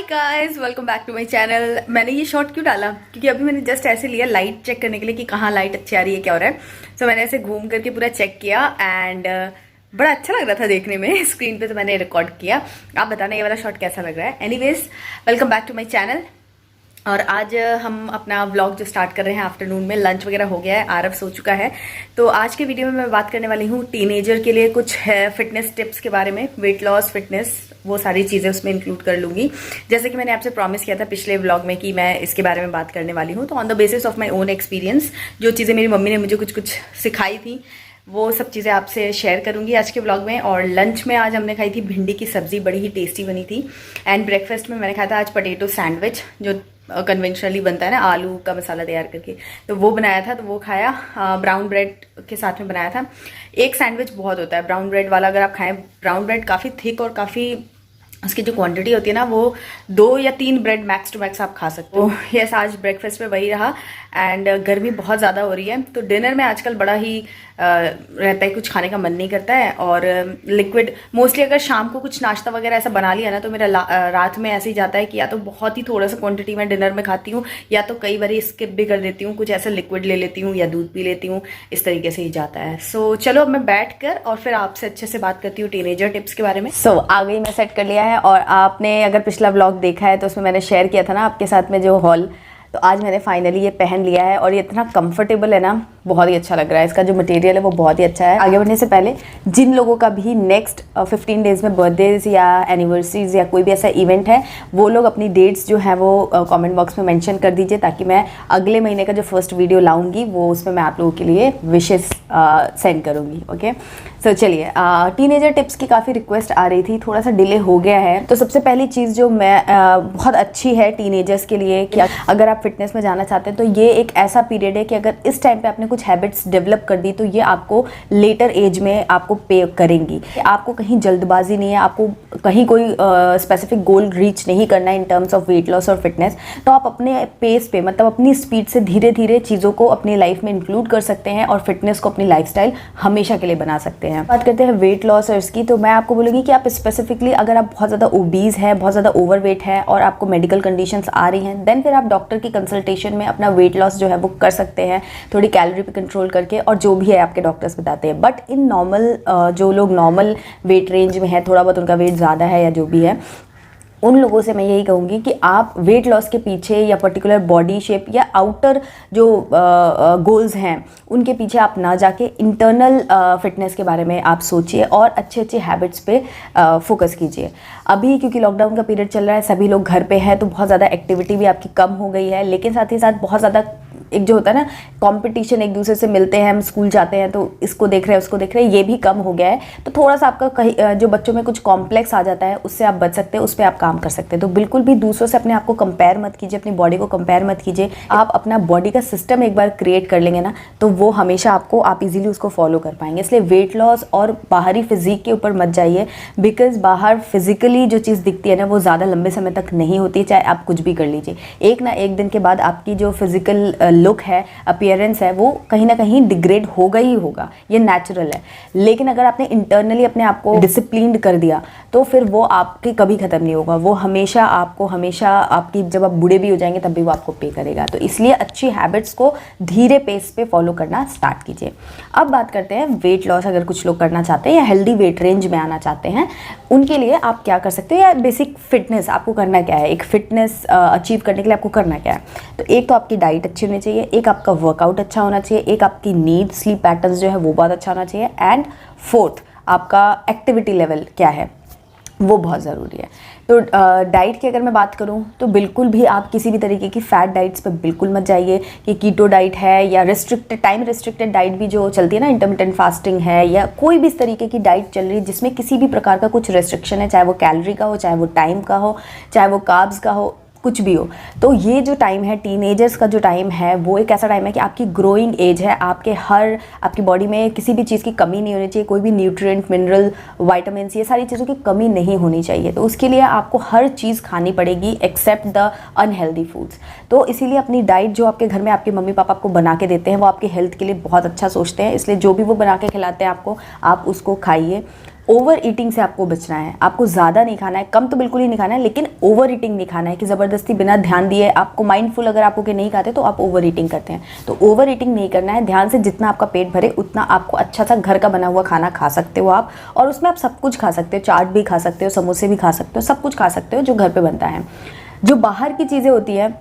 Guys, welcome back to my channel. मैंने ये shot क्यों डाला? क्योंकि अभी मैंने जस्ट ऐसे लिया लाइट चेक करने के लिए कि कहाँ लाइट अच्छी आ रही है, क्या हो रहा है। तो मैंने ऐसे घूम करके पूरा चेक किया एंड बड़ा अच्छा लग रहा था देखने में स्क्रीन पे, तो मैंने रिकॉर्ड किया। आप बताना ये वाला शॉट कैसा लग रहा है। Anyways, welcome back to my channel. और आज हम अपना व्लॉग जो स्टार्ट कर रहे हैं आफ्टरनून में, लंच वगैरह हो गया है, आरव सो चुका है। तो आज के वीडियो में मैं बात करने वाली हूँ टीनेजर के लिए कुछ फिटनेस टिप्स के बारे में। वेट लॉस, फिटनेस, वो सारी चीज़ें उसमें इंक्लूड कर लूँगी। जैसे कि मैंने आपसे प्रॉमिस किया था पिछले व्लॉग में कि मैं इसके बारे में बात करने वाली हूँ। तो on the basis of my own experience, जो चीज़ें मेरी मम्मी ने मुझे कुछ कुछ सिखाई थी, वो सब चीज़ें आपसे शेयर करूंगी आज के व्लॉग में। और लंच में आज हमने खाई थी भिंडी की सब्ज़ी, बड़ी ही टेस्टी बनी थी। एंड ब्रेकफास्ट में मैंने खाया था आज पोटैटो सैंडविच, जो कन्वेंशनली बनता है ना, आलू का मसाला तैयार करके, तो वो बनाया था। तो वो खाया, ब्राउन ब्रेड के साथ में बनाया था। एक सैंडविच बहुत होता है ब्राउन ब्रेड वाला, अगर आप खाएं। ब्राउन ब्रेड काफ़ी थिक और काफ़ी उसकी जो क्वांटिटी होती है ना, वो 2 या 3 ब्रेड मैक्स टू मैक्स आप खा सकते हो। यस, आज ब्रेकफास्ट में वही रहा। एंड गर्मी बहुत ज़्यादा हो रही है, तो डिनर में आजकल बड़ा ही रहता है, कुछ खाने का मन नहीं करता है। और लिक्विड मोस्टली, अगर शाम को कुछ नाश्ता वगैरह ऐसा बना लिया ना, तो मेरा रात में ऐसे ही जाता है कि या तो बहुत ही थोड़ा सा क्वांटिटी में डिनर में खाती हूँ, या तो कई बार स्किप भी कर देती हूँ, कुछ ऐसा लिक्विड ले लेती हूँ या दूध पी लेती हूँ। इस तरीके से ही जाता है। सो चलो, अब मैं बैठ कर और फिर आपसे अच्छे से बात करती हूँ टीनेजर टिप्स के बारे में। आ गई, मैं सेट कर लिया है। और आपने अगर पिछला व्लॉग देखा है तो उसमें मैंने शेयर किया था ना आपके साथ में जो हॉल, तो आज मैंने फाइनली ये पहन लिया है। और ये इतना कंफर्टेबल है ना, बहुत ही अच्छा लग रहा है। इसका जो मटेरियल है वो बहुत ही अच्छा है। आगे बढ़ने से पहले, जिन लोगों का भी नेक्स्ट 15 डेज़ में बर्थडेज या एनिवर्सरीज या कोई भी ऐसा इवेंट है, वो लोग अपनी डेट्स जो है वो कमेंट बॉक्स में मेंशन कर दीजिए, ताकि मैं अगले महीने का जो फर्स्ट वीडियो लाऊंगी वो उसमें मैं आप लोगों के लिए विशेस सेंड करूँगी। ओके, तो चलिए, टीनेजर टिप्स की काफ़ी रिक्वेस्ट आ रही थी, थोड़ा सा डिले हो गया है। तो सबसे पहली चीज़ जो मैं बहुत अच्छी है टीनेजर्स के लिए, कि अगर आप फिटनेस में जाना चाहते हैं तो ये एक ऐसा पीरियड है कि अगर इस टाइम पे आपने कुछ हैबिट्स डेवलप कर दी, तो ये आपको लेटर एज में आपको पे करेंगी। आपको कहीं जल्दबाजी नहीं है, आपको कहीं कोई स्पेसिफिक गोल रीच नहीं करना है in terms of weight loss और फिटनेस। तो आप अपने पेस पे, मतलब अपनी स्पीड से धीरे धीरे चीज़ों को अपनी लाइफ में इंक्लूड कर सकते हैं और फिटनेस को अपनी लाइफस्टाइल हमेशा के लिए बना सकते हैं। बात करते हैं वेट लॉसर्स की, तो मैं आपको बोलूँगी कि आप स्पेसिफिकली, अगर आप बहुत ज़्यादा ओबीज है, बहुत ज़्यादा ओवरवेट है और आपको मेडिकल कंडीशंस आ रही हैं, देन फिर आप डॉक्टर की कंसल्टेशन में अपना वेट लॉस जो है वो कर सकते हैं, थोड़ी कैलोरी पे कंट्रोल करके, और जो भी है आपके डॉक्टर्स बताते हैं। बट इन नॉर्मल, जो लोग नॉर्मल वेट रेंज में है, थोड़ा बहुत उनका वेट ज़्यादा है या जो भी है, उन लोगों से मैं यही कहूँगी कि आप वेट लॉस के पीछे या पर्टिकुलर बॉडी शेप या आउटर जो गोल्स हैं उनके पीछे आप ना जाके इंटरनल फिटनेस के बारे में आप सोचिए और अच्छे अच्छे हैबिट्स पे फोकस कीजिए। अभी क्योंकि लॉकडाउन का पीरियड चल रहा है, सभी लोग घर पे हैं, तो बहुत ज़्यादा एक्टिविटी भी आपकी कम हो गई है। लेकिन साथ ही साथ बहुत ज़्यादा एक जो होता है ना कंपटीशन, एक दूसरे से मिलते हैं, हम स्कूल जाते हैं तो इसको देख रहे हैं उसको देख रहे हैं, ये भी कम हो गया है। तो थोड़ा सा आपका कहीं जो बच्चों में कुछ कॉम्प्लेक्स आ जाता है, उससे आप बच सकते हैं, उस पर आप काम कर सकते हैं। तो बिल्कुल भी दूसरों से अपने आप को कंपेयर मत कीजिए, अपनी बॉडी को कंपेयर मत कीजिए। आप अपना बॉडी का सिस्टम एक बार क्रिएट कर लेंगे ना, तो वो हमेशा आपको, आप इजीली उसको फॉलो कर पाएंगे। इसलिए वेट लॉस और बाहरी फिजिक के ऊपर मत जाइए, बिकॉज बाहर फिजिकली जो चीज़ दिखती है ना, वो ज़्यादा लंबे समय तक नहीं होती, चाहे आप कुछ भी कर लीजिए। एक ना एक दिन के बाद आपकी जो फिजिकल लुक है, अपीयरेंस है, वो कहीं ना कहीं डिग्रेड होगा ही होगा, ये नेचुरल है। लेकिन अगर आपने इंटरनली अपने आप को डिसिप्लिन्ड कर दिया, तो फिर वो आपके कभी ख़त्म नहीं होगा। वो हमेशा आपको, हमेशा आपकी, जब आप बूढ़े भी हो जाएंगे तब भी वो आपको पे करेगा। तो इसलिए अच्छी हैबिट्स को धीरे पेस पे फॉलो करना स्टार्ट कीजिए। अब बात करते हैं वेट लॉस, अगर कुछ लोग करना चाहते हैं या हेल्दी वेट रेंज में आना चाहते हैं, उनके लिए आप क्या कर सकते हो, या बेसिक फिटनेस आपको करना क्या है, एक फिटनेस अचीव करने के लिए आपको करना क्या है। तो एक तो आपकी डाइट अच्छी होनी चाहिए, एक आपका वर्कआउट अच्छा होना चाहिए, एक आपकी नींद, स्लीप पैटर्न्स जो है वो बहुत अच्छा होना चाहिए, एंड फोर्थ आपका एक्टिविटी लेवल क्या है, वो बहुत ज़रूरी है। तो डाइट की अगर मैं बात करूं, तो बिल्कुल भी आप किसी भी तरीके की फ़ैट डाइट्स पे बिल्कुल मत जाइए, कि कीटो डाइट है या रिस्ट्रिक्टेड, टाइम रिस्ट्रिक्टेड डाइट भी जो चलती है ना, इंटरमिटेंट फास्टिंग है, या कोई भी इस तरीके की डाइट चल रही है जिसमें किसी भी प्रकार का कुछ रेस्ट्रिक्शन है, चाहे वो कैलोरी का हो, चाहे वो टाइम का हो, चाहे वो कार्ब्स का हो, कुछ भी हो। तो ये जो टाइम है, टीनेजर्स का जो टाइम है, वो एक ऐसा टाइम है कि आपकी ग्रोइंग एज है, आपकी बॉडी में किसी भी चीज़ की कमी नहीं होनी चाहिए, कोई भी न्यूट्रिएंट, मिनरल, विटामिन्स, ये सारी चीज़ों की कमी नहीं होनी चाहिए। तो उसके लिए आपको हर चीज़ खानी पड़ेगी एक्सेप्ट द अनहेल्दी फूड्स। तो इसीलिए अपनी डाइट जो आपके घर में आपके मम्मी पापा आपको बना के देते हैं, वो आपके हेल्थ के लिए बहुत अच्छा सोचते हैं, इसलिए जो भी वो बना के खिलाते हैं आपको, आप उसको खाइए। ओवर ईटिंग से आपको बचना है, आपको ज़्यादा नहीं खाना है, कम तो बिल्कुल ही नहीं खाना है, लेकिन ओवर ईटिंग नहीं खाना है कि ज़बरदस्ती बिना ध्यान दिए आपको माइंडफुल अगर आपको कि नहीं खाते तो आप ओवर ईटिंग करते हैं। तो ओवर ईटिंग नहीं करना है, ध्यान से जितना आपका पेट भरे उतना आपको अच्छा सा घर का बना हुआ खाना खा सकते हो आप, और उसमें आप सब कुछ खा सकते हो, चाट भी खा सकते हो, समोसे भी खा सकते हो, सब कुछ खा सकते हो जो घर पर बनता है। जो बाहर की चीज़ें होती हैं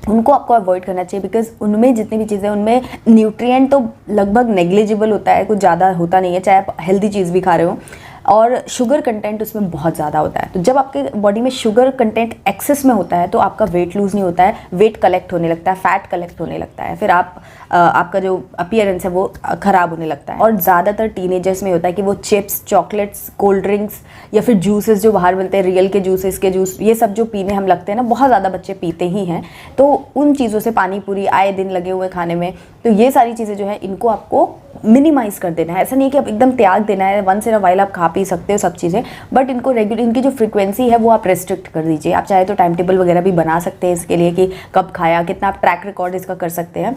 उनको आपको अवॉइड करना चाहिए, बिकॉज उनमें जितनी भी चीज़ें उनमें न्यूट्रिएंट तो लगभग नेग्लिजिबल होता है, कुछ ज़्यादा होता नहीं है, चाहे आप हेल्दी चीज़ भी खा रहे हो, और शुगर कंटेंट उसमें बहुत ज़्यादा होता है। तो जब आपके बॉडी में शुगर कंटेंट एक्सेस में होता है तो आपका वेट लूज़ नहीं होता है, वेट कलेक्ट होने लगता है, फैट कलेक्ट होने लगता है, फिर आपका जो अपीयरेंस है वो ख़राब होने लगता है। और ज़्यादातर टीनेजर्स में होता है कि वो चिप्स, चॉकलेट्स, कोल्ड ड्रिंक्स या फिर जूसेस जो बाहर मिलते हैं, रियल के जूसेस के जूस, ये सब जो पीने हम लगते हैं ना, बहुत ज़्यादा बच्चे पीते ही हैं। तो उन चीज़ों से, पानी पूरी आए दिन लगे हुए खाने में, तो ये सारी चीज़ें जो है इनको आपको मिनिमाइज़ कर देना है। ऐसा नहीं है कि आप एकदम त्याग देना है, वंस इन अ वाइल आप खा पी सकते हो सब चीज़ें, बट इनको रेगुलर, इनकी जो फ्रीक्वेंसी है वो आप रेस्ट्रिक्ट कर दीजिए। आप चाहे तो टाइम टेबल वगैरह भी बना सकते हैं इसके लिए कि कब खाया, कितना आप ट्रैक रिकॉर्ड इसका कर सकते हैं।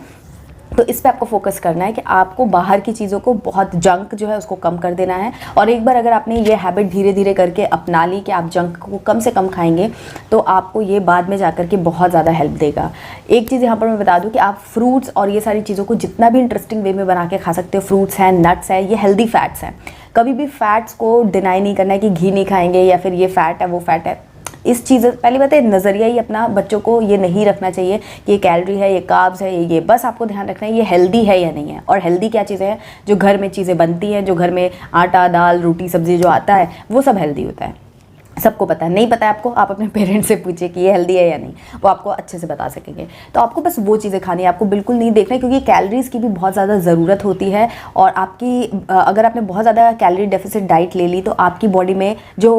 तो इस पे आपको फोकस करना है कि आपको बाहर की चीज़ों को, बहुत जंक जो है उसको कम कर देना है। और एक बार अगर आपने ये हैबिट धीरे धीरे करके अपना ली कि आप जंक को कम से कम खाएंगे, तो आपको ये बाद में जाकर के बहुत ज़्यादा हेल्प देगा। एक चीज़ यहाँ पर मैं बता दूँ कि आप फ्रूट्स और ये सारी चीज़ों को जितना भी इंटरेस्टिंग वे में बना के खा सकते हो। फ्रूट्स हैं, नट्स हैं, ये हेल्दी फैट्स हैं। कभी भी फैट्स को डिनाई नहीं करना है कि घी नहीं खाएंगे या फिर ये फ़ैट है वो फ़ैट है। इस चीज़, पहली बात है, नज़रिया ही अपना बच्चों को ये नहीं रखना चाहिए कि ये कैलोरी है, ये कार्ब्स है, ये बस आपको ध्यान रखना है ये हेल्दी है या नहीं है। और हेल्दी क्या चीज़ें हैं? जो घर में चीज़ें बनती हैं, जो घर में आटा, दाल, रोटी, सब्ज़ी जो आता है वो सब हेल्दी होता है। सबको पता है, नहीं पता है आपको, आप अपने पेरेंट्स से पूछिए कि ये हेल्दी है या नहीं, वो आपको अच्छे से बता सकेंगे। तो आपको बस वो चीज़ें खानी है, आपको बिल्कुल नहीं देखना है, क्योंकि कैलोरीज़ की भी बहुत ज़्यादा ज़रूरत होती है। और आपकी अगर आपने बहुत ज़्यादा कैलोरी डेफिसिट डाइट ले ली तो आपकी बॉडी में जो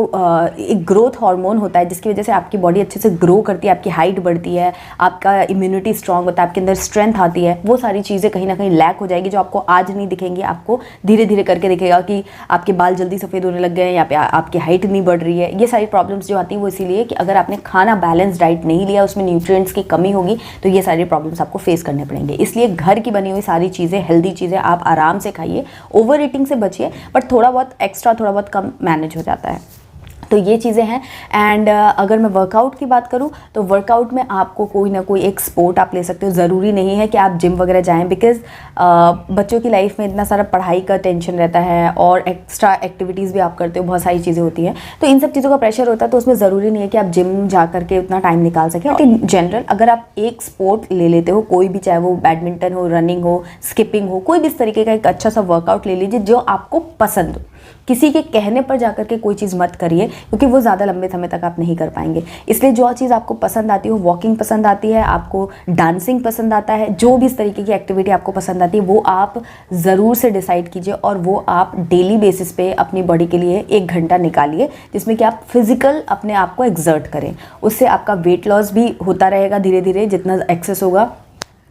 एक ग्रोथ हार्मोन होता है, जिसकी वजह से आपकी बॉडी अच्छे से ग्रो करती है, आपकी हाइट बढ़ती है, आपका इम्यूनिटी स्ट्रॉन्ग होता है, आपके अंदर स्ट्रेंथ आती है, वो सारी चीज़ें कहीं ना कहीं लैक हो जाएगी, जो आपको आज नहीं दिखेंगी, आपको धीरे धीरे करके दिखेगा कि आपके बाल जल्दी सफ़ेद होने लग गए हैं, या पे आपकी हाइट नहीं बढ़ रही है। ये सारी प्रॉब्लम्स जो आती है वो इसीलिए कि अगर आपने खाना बैलेंस डाइट नहीं लिया, उसमें न्यूट्रिएंट्स की कमी होगी, तो ये सारी प्रॉब्लम्स आपको फेस करने पड़ेंगे। इसलिए घर की बनी हुई सारी चीज़ें, हेल्दी चीज़ें आप आराम से खाइए, ओवर ईटिंग से बचिए, बट थोड़ा बहुत एक्स्ट्रा, थोड़ा बहुत कम मैनेज हो जाता है। तो ये चीज़ें हैं। एंड अगर मैं वर्कआउट की बात करूँ तो वर्कआउट में आपको कोई ना कोई एक स्पोर्ट आप ले सकते हो। ज़रूरी नहीं है कि आप जिम वगैरह जाएं, बिकॉज़ बच्चों की लाइफ में इतना सारा पढ़ाई का टेंशन रहता है और एक्स्ट्रा एक्टिविटीज़ भी आप करते हो, बहुत सारी चीज़ें होती हैं, तो इन सब चीज़ों का प्रेशर होता है। तो उसमें ज़रूरी नहीं है कि आप जिम जा करके उतना टाइम निकाल सकें। और इन जनरल अगर आप एक स्पोर्ट ले लेते हो, कोई भी, चाहे वो बैडमिंटन हो, रनिंग हो, स्किपिंग हो, कोई भी इस तरीके का एक अच्छा सा वर्कआउट ले लीजिए जो आपको पसंद हो। किसी के कहने पर जाकर के कोई चीज़ मत करिए, क्योंकि वो ज़्यादा लंबे समय तक आप नहीं कर पाएंगे। इसलिए जो चीज़ आपको पसंद आती हो, वॉकिंग पसंद आती है आपको, डांसिंग पसंद आता है, जो भी इस तरीके की एक्टिविटी आपको पसंद आती है वो आप ज़रूर से डिसाइड कीजिए, और वो आप डेली बेसिस पे अपनी बॉडी के लिए 1 घंटा निकालिए, जिसमें कि आप फिजिकल अपने आप को एक्सर्ट करें। उससे आपका वेट लॉस भी होता रहेगा धीरे धीरे जितना एक्सेस होगा,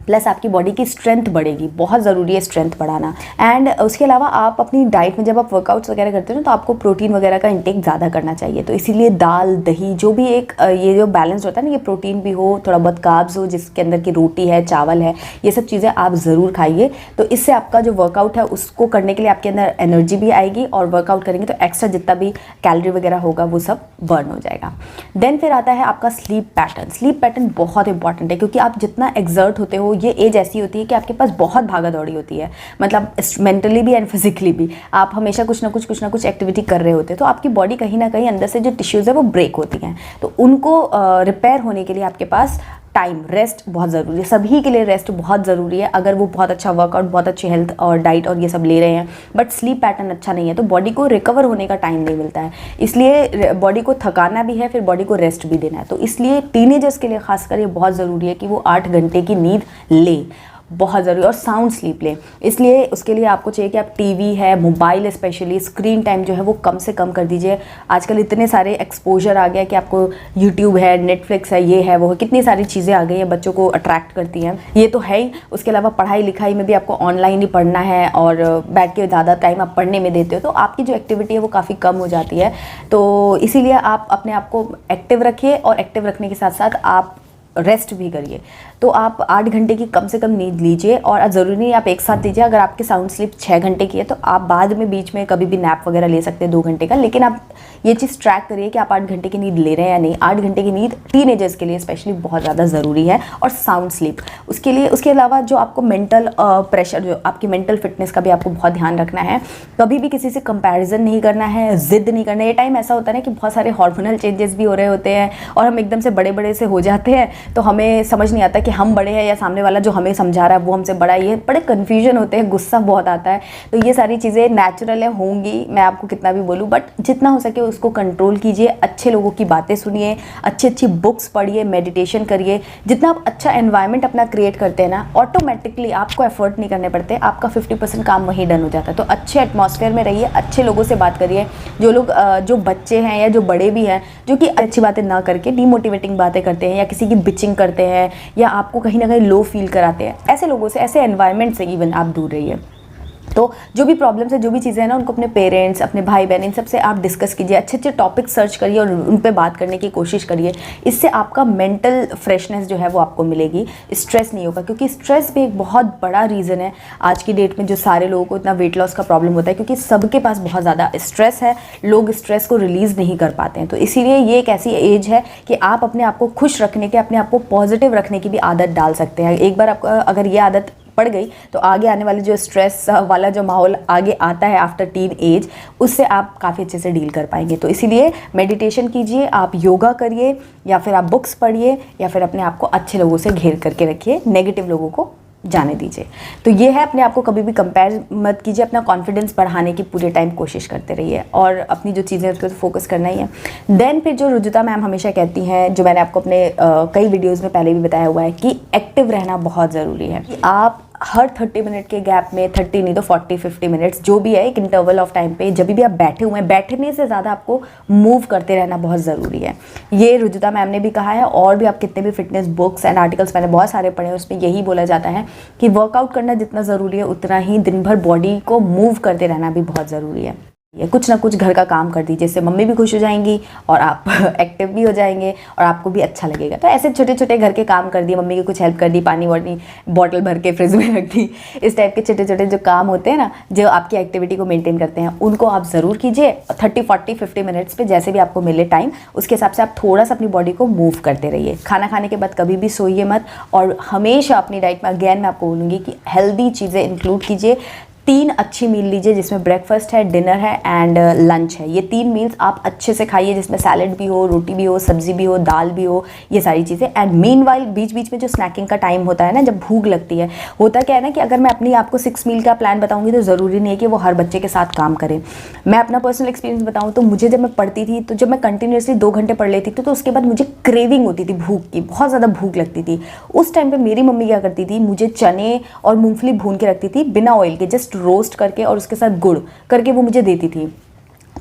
प्लस आपकी बॉडी की स्ट्रेंथ बढ़ेगी। बहुत ज़रूरी है स्ट्रेंथ बढ़ाना। एंड उसके अलावा आप अपनी डाइट में जब आप वर्कआउट्स वगैरह करते हो ना, तो आपको प्रोटीन वगैरह का इंटेक ज़्यादा करना चाहिए। तो इसीलिए दाल, दही, जो भी एक ये जो बैलेंस होता है ना, ये प्रोटीन भी हो, थोड़ा बहुत कार्ब्स हो, जिसके अंदर की रोटी है, चावल है, ये सब चीज़ें आप ज़रूर खाइए। तो इससे आपका जो वर्कआउट है उसको करने के लिए आपके अंदर एनर्जी भी आएगी, और वर्कआउट करेंगे तो एक्स्ट्रा जितना भी कैलोरी वगैरह होगा वो सब बर्न हो जाएगा। देन फिर आता है आपका स्लीप पैटर्न। स्लीप पैटर्न बहुत इंपॉर्टेंट है, क्योंकि आप जितना एक्सर्ट होते हो, ये एज ऐसी होती है कि आपके पास बहुत भागा दौड़ी होती है, मतलब मेंटली भी एंड फिजिकली भी। आप हमेशा कुछ ना कुछ एक्टिविटी कर रहे होते हैं, तो आपकी बॉडी कहीं ना कहीं अंदर से जो टिश्यूज़ है वो ब्रेक होती हैं। तो उनको रिपेयर होने के लिए आपके पास टाइम, रेस्ट बहुत ज़रूरी है। सभी के लिए रेस्ट बहुत ज़रूरी है। अगर वो बहुत अच्छा वर्कआउट, बहुत अच्छी हेल्थ और डाइट और ये सब ले रहे हैं, बट स्लीप पैटर्न अच्छा नहीं है, तो बॉडी को रिकवर होने का टाइम नहीं मिलता है। इसलिए बॉडी को थकाना भी है, फिर बॉडी को रेस्ट भी देना है। तो इसलिए टीनेजर्स के लिए खासकर ये बहुत ज़रूरी है कि वो 8 घंटे की नींद ले, बहुत ज़रूरी, और साउंड स्लीप लें। इसलिए उसके लिए आपको चाहिए कि आप टीवी है, मोबाइल, स्पेशली स्क्रीन टाइम जो है वो कम से कम कर दीजिए। आजकल इतने सारे एक्सपोजर आ गया कि आपको यूट्यूब है, नेटफ्लिक्स है, ये है, वो है, कितनी सारी चीज़ें आ गई हैं बच्चों को अट्रैक्ट करती हैं। ये तो है ही। उसके अलावा पढ़ाई लिखाई में भी आपको ऑनलाइन ही पढ़ना है, और बैठ के ज़्यादा टाइम आप पढ़ने में देते हो, तो आपकी जो एक्टिविटी है वो काफ़ी कम हो जाती है। तो इसीलिए आप अपने आप को एक्टिव रखिए, और एक्टिव रखने के साथ साथ आप रेस्ट भी करिए। तो आप 8 घंटे की कम से कम नींद लीजिए, और ज़रूरी नहीं आप एक साथ लीजिए। अगर आपकी साउंड स्लीप 6 घंटे की है तो आप बाद में बीच में कभी भी नैप वगैरह ले सकते हैं 2 घंटे का, लेकिन आप ये चीज़ ट्रैक करिए कि आप 8 घंटे की नींद ले रहे हैं या नहीं। 8 घंटे की नींद टीनेजर्स के लिए स्पेशली बहुत ज़्यादा ज़रूरी है, और साउंड स्लीप उसके लिए। उसके अलावा जो आपको मेंटल प्रेशर, जो आपकी मेंटल फिटनेस का भी आपको बहुत ध्यान रखना है। कभी भी किसी से कंपैरिजन नहीं करना है, ज़िद नहीं करना है। ये टाइम ऐसा होता है ना कि बहुत सारे हार्मोनल चेंजेस भी हो रहे होते हैं, और हम एकदम से बड़े बड़े से हो जाते हैं, तो हमें समझ नहीं आता कि हम बड़े हैं या सामने वाला जो हमें समझा रहा है वो हमसे बड़ा है। ये बड़े कन्फ्यूजन होते हैं, गुस्सा बहुत आता है। तो ये सारी चीज़ें नेचुरल है, होंगी, मैं आपको कितना भी बोलूँ, बट जितना हो सके उसको कंट्रोल कीजिए। अच्छे लोगों की बातें सुनिए, अच्छी अच्छी बुक्स पढ़िए, मेडिटेशन करिए। जितना आप अच्छा एनवायरनमेंट अपना क्रिएट करते हैं ना, ऑटोमेटिकली आपको एफर्ट नहीं करने पड़ते, आपका 50% काम वहीं डन हो जाता है। तो अच्छे एटमॉस्फेयर में रहिए, अच्छे लोगों से बात करिए। जो लोग जो बच्चे हैं या जो बड़े भी हैं, जो कि अच्छी बातें ना करके डीमोटिवेटिंग बातें करते हैं या किसी की बिचिंग करते हैं या आपको कहीं ना कहीं लो फील कराते हैं, ऐसे लोगों से, ऐसे एनवायरनमेंट से इवन आप दूर रहिए। तो जो भी प्रॉब्लम्स है, जो भी चीज़ें हैं ना, उनको अपने पेरेंट्स, अपने भाई बहन, इन सब से आप डिस्कस कीजिए। अच्छे अच्छे टॉपिक सर्च करिए और उन पे बात करने की कोशिश करिए। इससे आपका मेंटल फ्रेशनेस जो है वो आपको मिलेगी, स्ट्रेस नहीं होगा। क्योंकि स्ट्रेस भी एक बहुत बड़ा रीज़न है आज की डेट में जो सारे लोगों को इतना वेट लॉस का प्रॉब्लम होता है, क्योंकि सबके पास बहुत ज़्यादा स्ट्रेस है, लोग स्ट्रेस को रिलीज़ नहीं कर पाते हैं। तो इसीलिए ये एक ऐसी एज है कि आप अपने आप को खुश रखने के, अपने आप को पॉजिटिव रखने की भी आदत डाल सकते हैं। एक बार आपको अगर ये आदत पड़ गई तो आगे आने वाले जो स्ट्रेस वाला जो माहौल आगे आता है आफ्टर टीन एज, उससे आप काफ़ी अच्छे से डील कर पाएंगे। तो इसीलिए मेडिटेशन कीजिए, आप योगा करिए, या फिर आप बुक्स पढ़िए, या फिर अपने आप को अच्छे लोगों से घेर करके रखिए, नेगेटिव लोगों को जाने दीजिए। तो ये है, अपने आप को कभी भी कंपेयर मत कीजिए, अपना कॉन्फिडेंस बढ़ाने की पूरे टाइम कोशिश करते रहिए, और अपनी जो चीज़ें उसको फोकस करना ही है। देन फिर जो रुजुता मैम हमेशा कहती हैं, जो मैंने आपको अपने कई वीडियोज़ में पहले भी बताया हुआ है, कि एक्टिव रहना बहुत ज़रूरी है। कि आप हर 30 मिनट के गैप में, 30 नहीं तो 40-50 मिनट्स जो भी है, एक इंटरवल ऑफ टाइम पे जब भी आप बैठे हुए हैं, बैठने से ज़्यादा आपको मूव करते रहना बहुत ज़रूरी है। ये रुजुता मैम ने भी कहा है, और भी आप कितने भी फिटनेस बुक्स एंड आर्टिकल्स मैंने बहुत सारे पढ़े हैं, उसमें यही बोला जाता है कि वर्कआउट करना जितना ज़रूरी है उतना ही दिन भर बॉडी को मूव करते रहना भी बहुत ज़रूरी है। ये कुछ ना कुछ घर का काम कर दीजिए, इससे मम्मी भी खुश हो जाएंगी और आप एक्टिव भी हो जाएंगे और आपको भी अच्छा लगेगा। तो ऐसे छोटे छोटे घर के काम कर दिए, मम्मी की कुछ हेल्प कर दी, पानी वानी बॉटल भर के फ्रिज में रख दी, इस टाइप के छोटे छोटे जो काम होते हैं ना, जो आपकी एक्टिविटी को मेंटेन करते हैं, उनको आप ज़रूर कीजिए। 30-40-50 मिनट्स पे जैसे भी आपको मिले टाइम, उसके हिसाब से आप थोड़ा सा अपनी बॉडी को मूव करते रहिए। खाना खाने के बाद कभी भी सोइए मत, और हमेशा अपनी डाइट में, अगेन मैं आपको बोलूँगी कि हेल्दी चीज़ें इंक्लूड कीजिए। 3 अच्छी मील लीजिए, जिसमें ब्रेकफास्ट है, डिनर है एंड लंच है। ये 3 मील्स आप अच्छे से खाइए, जिसमें सैलेड भी हो, रोटी भी हो, सब्जी भी हो, दाल भी हो, ये सारी चीज़ें। एंड मीनवाइल बीच बीच में जो स्नैकिंग का टाइम होता है ना, जब भूख लगती है, होता क्या है ना कि अगर मैं अपनी आपको 6 मील का प्लान बताऊंगी तो ज़रूरी नहीं है कि वो हर बच्चे के साथ काम करें। मैं अपना पर्सनल एक्सपीरियंस बताऊँ तो मुझे जब मैं पढ़ती थी, तो जब मैं कंटिन्यूसली 2 घंटे पढ़ लेती थी, तो उसके बाद मुझे क्रेविंग होती थी भूख की, बहुत ज़्यादा भूख लगती थी। उस टाइम पर मेरी मम्मी क्या करती थी, मुझे चने और मूँगफली भून के रखती थी बिना ऑयल के, जस्ट रोस्ट करके, और उसके साथ गुड़ करके वो मुझे देती थी।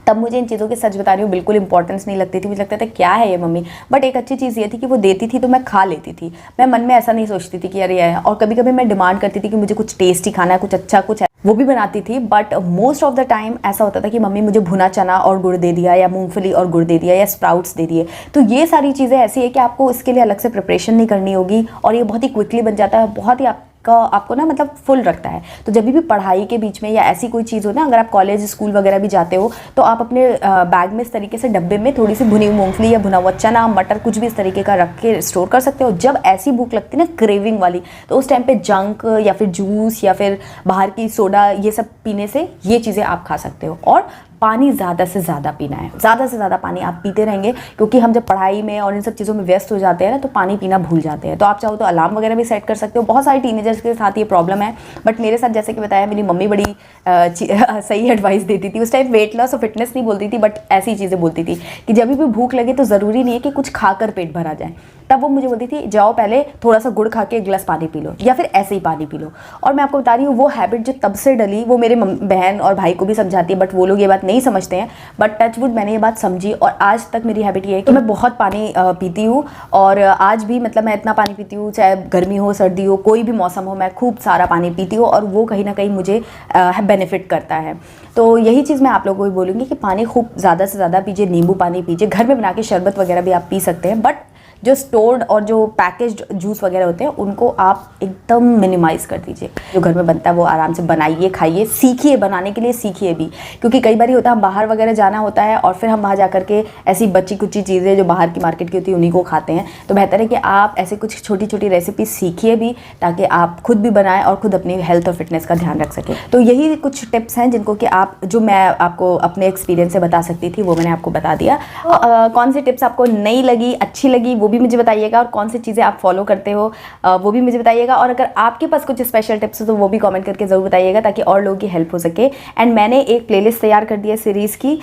तब मुझे इन चीज़ों की, सच बता रही हूँ, बिल्कुल इंपॉर्टेंस नहीं लगती थी, मुझे लगता था क्या है ये मम्मी, बट एक अच्छी चीज़ ये थी कि वो देती थी तो मैं खा लेती थी। मैं मन में ऐसा नहीं सोचती थी कि अरे ये है, और कभी कभी मैं डिमांड करती थी कि मुझे कुछ टेस्टी खाना है, कुछ अच्छा, कुछ वो भी बनाती थी। But most of the time ऐसा होता था कि मम्मी मुझे भुना चना और गुड़ दे दिया, या मूंगफली और गुड़ दे दिया, या स्प्राउट्स दे दिए। तो ये सारी चीज़ें ऐसी है कि आपको इसके लिए अलग से प्रिपरेशन नहीं करनी होगी, और ये बहुत ही क्विकली बन जाता है, बहुत ही आपको ना मतलब फुल रखता है। तो जब भी पढ़ाई के बीच में या ऐसी कोई चीज़ हो ना, अगर आप कॉलेज स्कूल वगैरह भी जाते हो, तो आप अपने बैग में इस तरीके से डब्बे में थोड़ी सी भुनी हुई मूंगफली या भुना हुआ चना, मटर, कुछ भी इस तरीके का रख के स्टोर कर सकते हो। जब ऐसी भूख लगती है ना, क्रेविंग वाली, तो उस टाइम पे जंक या फिर जूस या फिर बाहर की सोडा, ये सब पीने से ये चीज़ें आप खा सकते हो। और पानी ज़्यादा से ज़्यादा पीना है, ज़्यादा से ज़्यादा पानी आप पीते रहेंगे, क्योंकि हम जब पढ़ाई में और इन सब चीज़ों में व्यस्त हो जाते हैं ना, तो पानी पीना भूल जाते हैं। तो आप चाहो तो अलार्म वगैरह भी सेट कर सकते हो। बहुत सारे टीनेजर्स के साथ ये प्रॉब्लम है, बट मेरे साथ जैसे कि बताया, मेरी मम्मी बड़ी सही एडवाइस देती थी। उस टाइम वेट लॉस और फिटनेस नहीं बोलती थी, बट ऐसी चीज़ें बोलती थी कि जब भी भूख लगे तो ज़रूरी नहीं है कि कुछ खाकर पेट भरा जाए। तब वो मुझे बोलती थी, जाओ पहले थोड़ा सा गुड़ खा के 1 गिलास पानी पी लो, या फिर ऐसे ही पानी पी लो। और मैं आपको बता रही हूँ, वो हैबिट जो तब से डली, वो मेरे बहन और भाई को भी समझाती है, बट वो लोग ये बात नहीं समझते हैं। बट टचवुड मैंने ये बात समझी, और आज तक मेरी हैबिट ये है कि मैं बहुत पानी पीती हूँ। और आज भी मतलब मैं इतना पानी पीती हूँ, चाहे गर्मी हो, सर्दी हो, कोई भी मौसम हो, मैं खूब सारा पानी पीती हूँ, और वो कहीं ना कहीं मुझे बेनिफिट करता है। तो यही चीज़ मैं आप लोगों को भी बोलूँगी कि पानी खूब ज़्यादा से ज़्यादा पीजिए, नींबू पानी पीजिए, घर में बना के शरबत वगैरह भी आप पी सकते हैं, बट जो स्टोर्ड और जो पैकेज्ड जूस वगैरह होते हैं उनको आप एकदम मिनिमाइज़ कर दीजिए। जो घर में बनता है वो आराम से बनाइए, खाइए, सीखिए, बनाने के लिए सीखिए भी, क्योंकि कई बार होता है हम बाहर वगैरह जाना होता है और फिर हम वहाँ जा करके ऐसी बची कुची चीज़ें जो बाहर की मार्केट की होती है उन्हीं को खाते हैं। तो बेहतर है कि आप ऐसे कुछ छोटी छोटी रेसिपी सीखिए भी, ताकि आप खुद भी बनाएं और खुद अपनी हेल्थ और फिटनेस का ध्यान रख सकें। तो यही कुछ टिप्स हैं जिनको कि आप, जो मैं आपको अपने एक्सपीरियंस से बता सकती थी वो मैंने आपको बता दिया। कौन सी टिप्स आपको नई लगी, अच्छी लगी, वो भी मुझे बताइएगा, और कौन सी चीज़ें आप फॉलो करते हो वो भी मुझे बताइएगा। और अगर आपके पास कुछ स्पेशल टिप्स हो तो वो भी कमेंट करके ज़रूर बताइएगा, ताकि और लोगों की हेल्प हो सके। एंड मैंने एक प्लेलिस्ट तैयार कर दी है सीरीज़ की,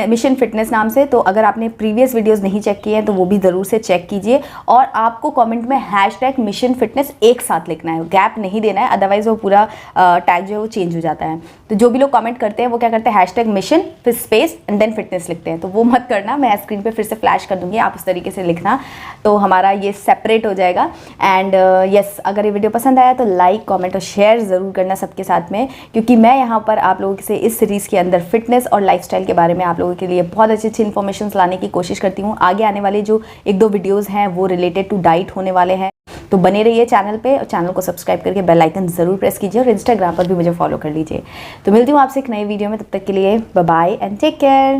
मिशन फिटनेस नाम से। तो अगर आपने प्रीवियस वीडियोज़ नहीं चेक किए हैं तो वो भी ज़रूर से चेक कीजिए, और आपको कॉमेंट में #मिशन फिटनेस एक साथ लिखना है, गैप नहीं देना है, अदरवाइज वो पूरा टैग जो है वो चेंज हो जाता है। तो जो भी लोग कमेंट करते हैं वो क्या करते हैं, #मिशन फिर स्पेस एंड देन फिटनेस लिखते हैं। तो वो मत करना, मैं स्क्रीन पे फिर से फ्लैश कर दूंगी, आप उस तरीके से लिखना, तो हमारा ये सेपरेट हो जाएगा। एंड यस, अगर ये वीडियो पसंद आया तो लाइक, कमेंट और शेयर ज़रूर करना सबके साथ में, क्योंकि मैं यहाँ पर आप लोगों से इस सीरीज़ के अंदर फिटनेस और लाइफस्टाइल के बारे में आप लोगों के लिए बहुत अच्छी अच्छी इन्फॉर्मेशन लाने की कोशिश करती हूँ। आगे आने वाले जो 1-2 वीडियोज़ हैं वो रिलेटेड टू डाइट होने वाले हैं। तो बने रहिए चैनल पे, और चैनल को सब्सक्राइब करके बेल आइकन ज़रूर प्रेस कीजिए, और इंस्टाग्राम पर भी मुझे फॉलो कर लीजिए। तो मिलती हूँ आपसे एक नई वीडियो में, तब तक के लिए bye bye and take care.